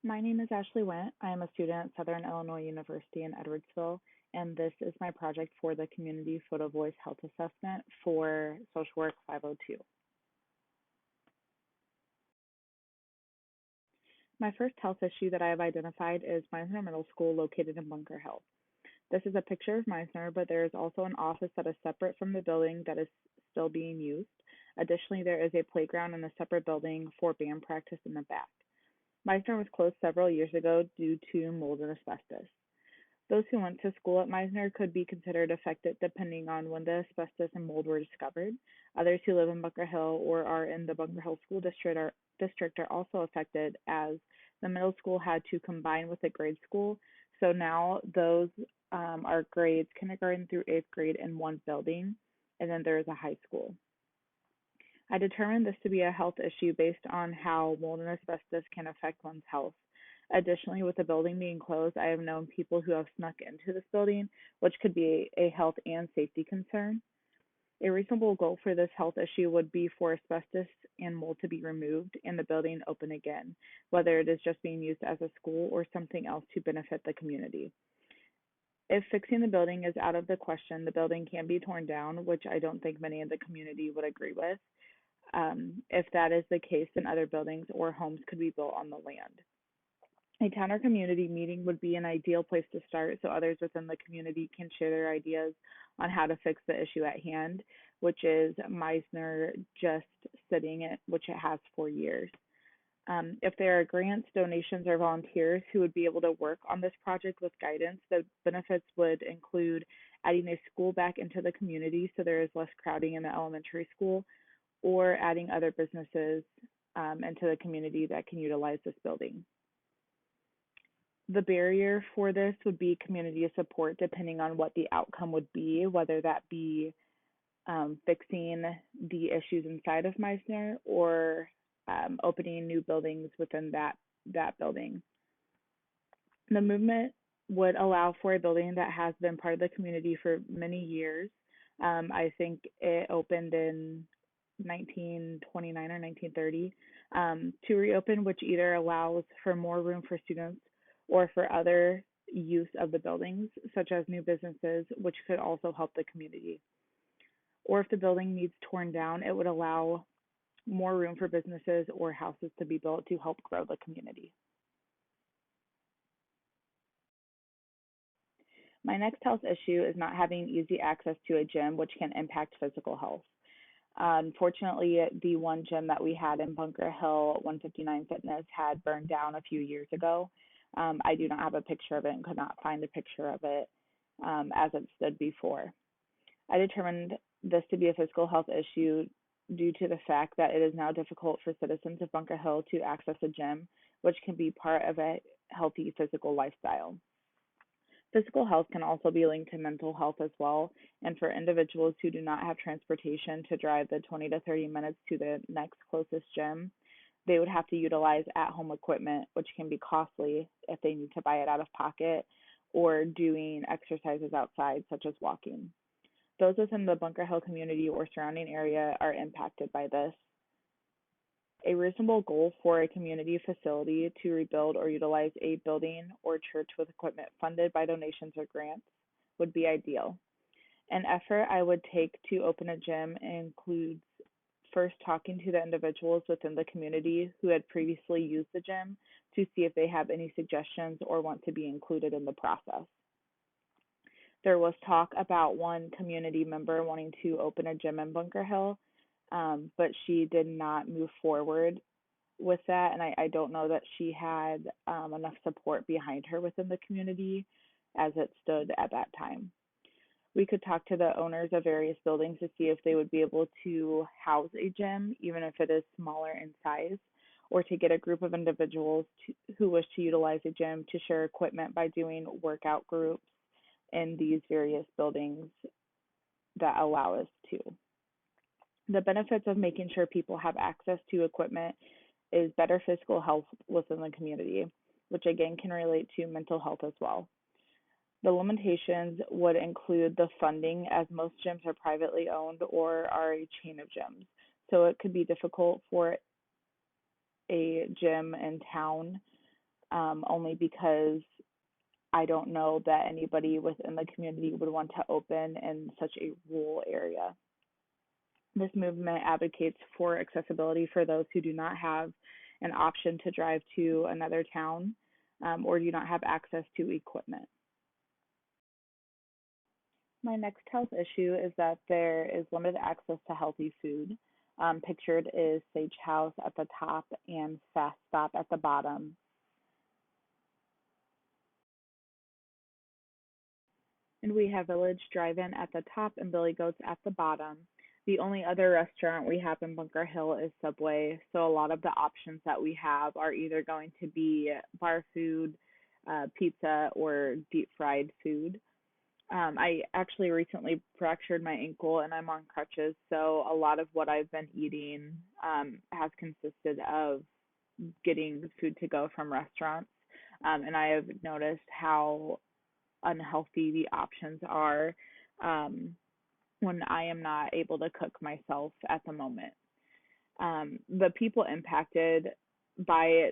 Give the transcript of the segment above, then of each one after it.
My name is Ashley Went. I am a student at Southern Illinois University in Edwardsville, and this is my project for the Community Photovoice Health Assessment for Social Work 502. My first health issue that I have identified is Meisner Middle School located in Bunker Hill. This is a picture of Meisner, but there is also an office that is separate from the building that is still being used. Additionally, there is a playground in a separate building for band practice in the back. Meisner was closed several years ago due to mold and asbestos. Those who went to school at Meisner could be considered affected depending on when the asbestos and mold were discovered. Others who live in Bunker Hill or are in the Bunker Hill School District are also affected, as the middle school had to combine with the grade school. So now those are grades kindergarten through eighth grade in one building, and then there is a high school. I determined this to be a health issue based on how mold and asbestos can affect one's health. Additionally, with the building being closed, I have known people who have snuck into this building, which could be a health and safety concern. A reasonable goal for this health issue would be for asbestos and mold to be removed and the building open again, whether it is just being used as a school or something else to benefit the community. If fixing the building is out of the question, the building can be torn down, which I don't think many in the community would agree with. If that is the case, then other buildings or homes could be built on the land. A town or community meeting would be an ideal place to start so others within the community can share their ideas on how to fix the issue at hand, which is Meisner just sitting it, which it has for years. If there are grants, donations, or volunteers who would be able to work on this project with guidance, the benefits would include adding a school back into the community so there is less crowding in the elementary school, or adding other businesses into the community that can utilize this building. The barrier for this would be community support, depending on what the outcome would be, whether that be fixing the issues inside of Meisner or opening new buildings within that building. The movement would allow for a building that has been part of the community for many years. I think it opened in 1929 or 1930 to reopen, which either allows for more room for students or for other use of the buildings, such as new businesses, which could also help the community. Or if the building needs torn down, it would allow more room for businesses or houses to be built to help grow the community. My next health issue is not having easy access to a gym, which can impact physical health. Unfortunately, the one gym that we had in Bunker Hill, 159 Fitness, had burned down a few years ago. I do not have a picture of it and could not find a picture of it as it stood before. I determined this to be a physical health issue due to the fact that it is now difficult for citizens of Bunker Hill to access a gym, which can be part of a healthy physical lifestyle. Physical health can also be linked to mental health as well, and for individuals who do not have transportation to drive the 20 to 30 minutes to the next closest gym, they would have to utilize at-home equipment, which can be costly if they need to buy it out of pocket or doing exercises outside, such as walking. Those within the Bunker Hill community or surrounding area are impacted by this. A reasonable goal for a community facility to rebuild or utilize a building or church with equipment funded by donations or grants would be ideal. An effort I would take to open a gym includes first talking to the individuals within the community who had previously used the gym to see if they have any suggestions or want to be included in the process. There was talk about one community member wanting to open a gym in Bunker Hill, but she did not move forward with that, and I don't know that she had enough support behind her within the community as it stood at that time. We could talk to the owners of various buildings to see if they would be able to house a gym, even if it is smaller in size, or to get a group of individuals who wish to utilize a gym to share equipment by doing workout groups in these various buildings that allow us to. The benefits of making sure people have access to equipment is better physical health within the community, which again can relate to mental health as well. The limitations would include the funding, as most gyms are privately owned or are a chain of gyms. So it could be difficult for a gym in town only because I don't know that anybody within the community would want to open in such a rural area. This movement advocates for accessibility for those who do not have an option to drive to another town or do not have access to equipment. My next health issue is that there is limited access to healthy food. Pictured is Sage House at the top and Fast Stop at the bottom. And we have Village Drive-In at the top and Billy Goats at the bottom. The only other restaurant we have in Bunker Hill is Subway, so a lot of the options that we have are either going to be bar food, pizza, or deep fried food. I actually recently fractured my ankle and I'm on crutches, so a lot of what I've been eating has consisted of getting food to go from restaurants. And I have noticed how unhealthy the options are when I am not able to cook myself at the moment. The people impacted by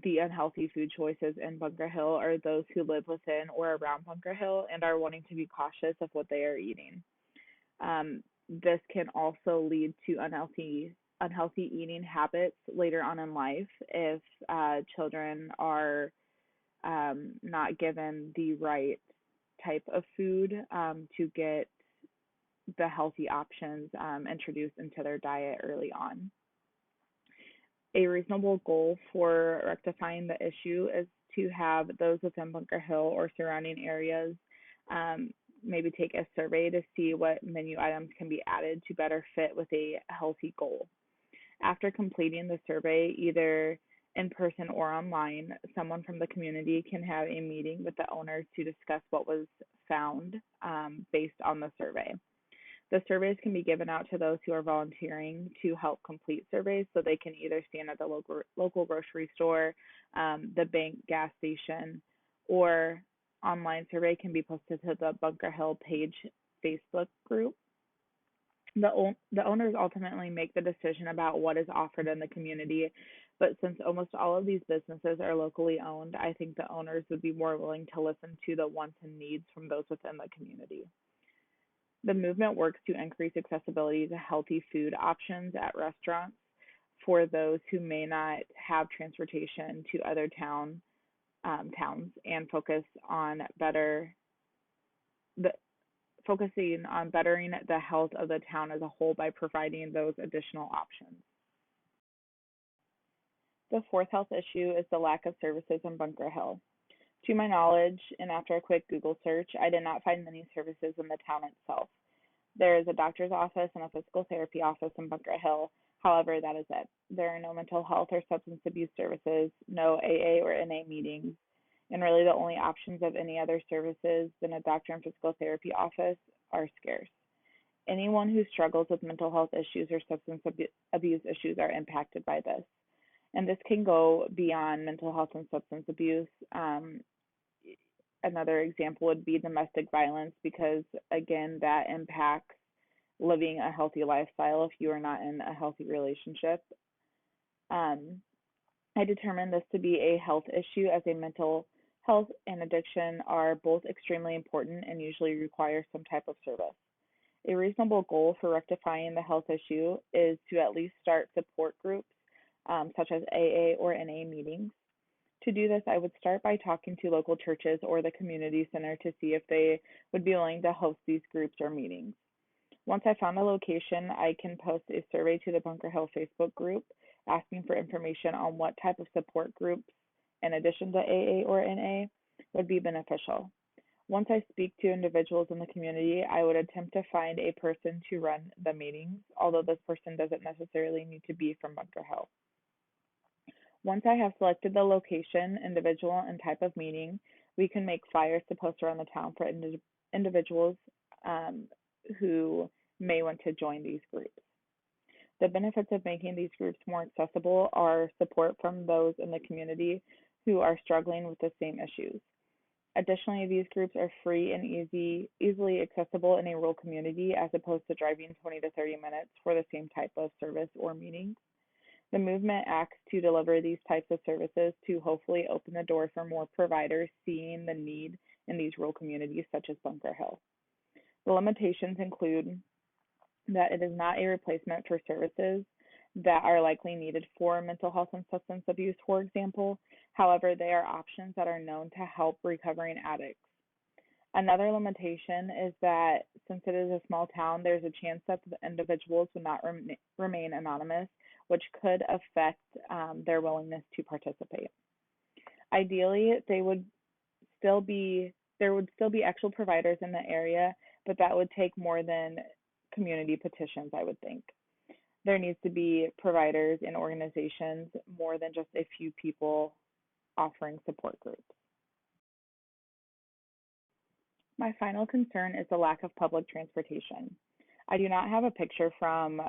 the unhealthy food choices in Bunker Hill are those who live within or around Bunker Hill and are wanting to be cautious of what they are eating. This can also lead to unhealthy eating habits later on in life if children are not given the right type of food to get the healthy options introduced into their diet early on. A reasonable goal for rectifying the issue is to have those within Bunker Hill or surrounding areas um, maybe take a survey to see what menu items can be added to better fit with a healthy goal. After completing the survey, either in person or online, someone from the community can have a meeting with the owners to discuss what was found based on the survey. The surveys can be given out to those who are volunteering to help complete surveys, so they can either stand at the local grocery store, the bank, gas station, or online survey can be posted to the Bunker Hill page Facebook group. The owners ultimately make the decision about what is offered in the community, but since almost all of these businesses are locally owned, I think the owners would be more willing to listen to the wants and needs from those within the community. The movement works to increase accessibility to healthy food options at restaurants for those who may not have transportation to other towns and the, focusing on bettering the health of the town as a whole by providing those additional options. The fourth health issue is the lack of services in Bunker Hill. To my knowledge, and after a quick Google search, I did not find many services in the town itself. There is a doctor's office and a physical therapy office in Bunker Hill. However, that is it. There are no mental health or substance abuse services, no AA or NA meetings, and really the only options of any other services than a doctor and physical therapy office are scarce. Anyone who struggles with mental health issues or substance abuse issues are impacted by this. And this can go beyond mental health and substance abuse. Another example would be domestic violence because, again, that impacts living a healthy lifestyle if you are not in a healthy relationship. I determined this to be a health issue as a mental health and addiction are both extremely important and usually require some type of service. A reasonable goal for rectifying the health issue is to at least start support groups such as AA or NA meetings. To do this, I would start by talking to local churches or the community center to see if they would be willing to host these groups or meetings. Once I found a location, I can post a survey to the Bunker Hill Facebook group asking for information on what type of support groups, in addition to AA or NA, would be beneficial. Once I speak to individuals in the community, I would attempt to find a person to run the meetings, although this person doesn't necessarily need to be from Bunker Hill. Once I have selected the location, individual, and type of meeting, we can make flyers to post around the town for individuals who may want to join these groups. The benefits of making these groups more accessible are support from those in the community who are struggling with the same issues. Additionally, these groups are free and easily accessible in a rural community as opposed to driving 20 to 30 minutes for the same type of service or meeting. The movement acts to deliver these types of services to hopefully open the door for more providers seeing the need in these rural communities such as Bunker Hill. The limitations include that it is not a replacement for services that are likely needed for mental health and substance abuse, for example. However, they are options that are known to help recovering addicts. Another limitation is that since it is a small town, there's a chance that the individuals would not remain anonymous, which could affect their willingness to participate. Ideally, there would still be actual providers in the area, but that would take more than community petitions, I would think. There needs to be providers and organizations more than just a few people offering support groups. My final concern is the lack of public transportation. I do not have a picture from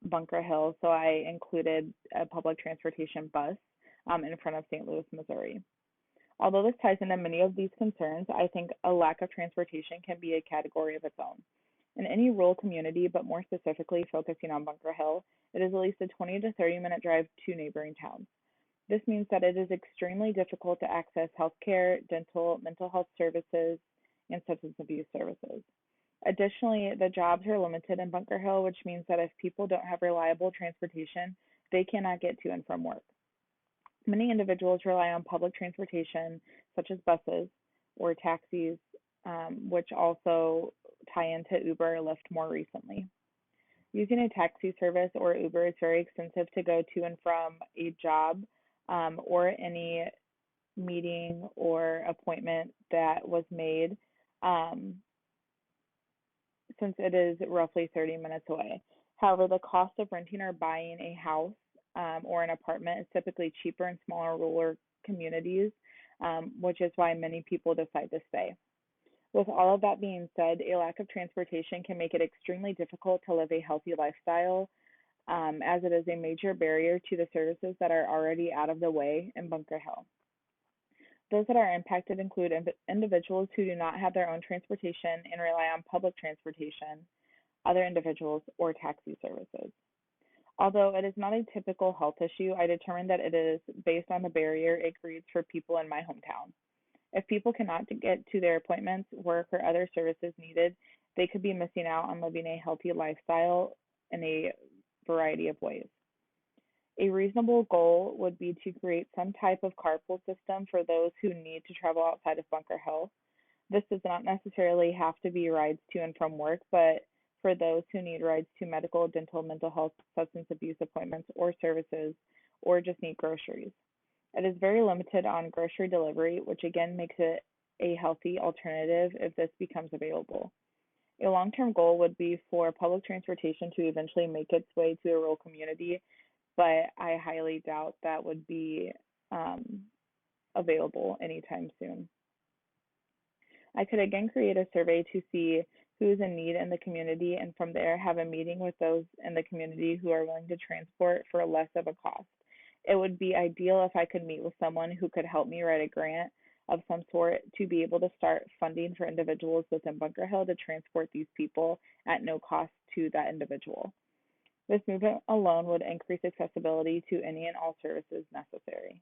Bunker Hill, so I included a public transportation bus in front of St. Louis, Missouri. Although this ties into many of these concerns, I think a lack of transportation can be a category of its own. In any rural community, but more specifically focusing on Bunker Hill, it is at least a 20 to 30-minute drive to neighboring towns. This means that it is extremely difficult to access healthcare, dental, mental health services, and substance abuse services. Additionally, the jobs are limited in Bunker Hill, which means that if people don't have reliable transportation, they cannot get to and from work. Many individuals rely on public transportation, such as buses or taxis, which also tie into Uber or Lyft more recently. Using a taxi service or Uber is very expensive to go to and from a job or any meeting or appointment that was made, since it is roughly 30 minutes away. However, the cost of renting or buying a house or an apartment is typically cheaper in smaller rural communities, which is why many people decide to stay. With all of that being said, a lack of transportation can make it extremely difficult to live a healthy lifestyle, as it is a major barrier to the services that are already out of the way in Bunker Hill. Those that are impacted include individuals who do not have their own transportation and rely on public transportation, other individuals, or taxi services. Although it is not a typical health issue, I determined that it is based on the barrier it creates for people in my hometown. If people cannot get to their appointments, work, or other services needed, they could be missing out on living a healthy lifestyle in a variety of ways. A reasonable goal would be to create some type of carpool system for those who need to travel outside of Bunker Hill. This does not necessarily have to be rides to and from work, but for those who need rides to medical, dental, mental health, substance abuse appointments or services, or just need groceries. It is very limited on grocery delivery, which again makes it a healthy alternative if this becomes available. A long-term goal would be for public transportation to eventually make its way to a rural community, but I highly doubt that would be available anytime soon. I could again create a survey to see who is in need in the community, and from there have a meeting with those in the community who are willing to transport for less of a cost. It would be ideal if I could meet with someone who could help me write a grant of some sort to be able to start funding for individuals within Bunker Hill to transport these people at no cost to that individual. This movement alone would increase accessibility to any and all services necessary.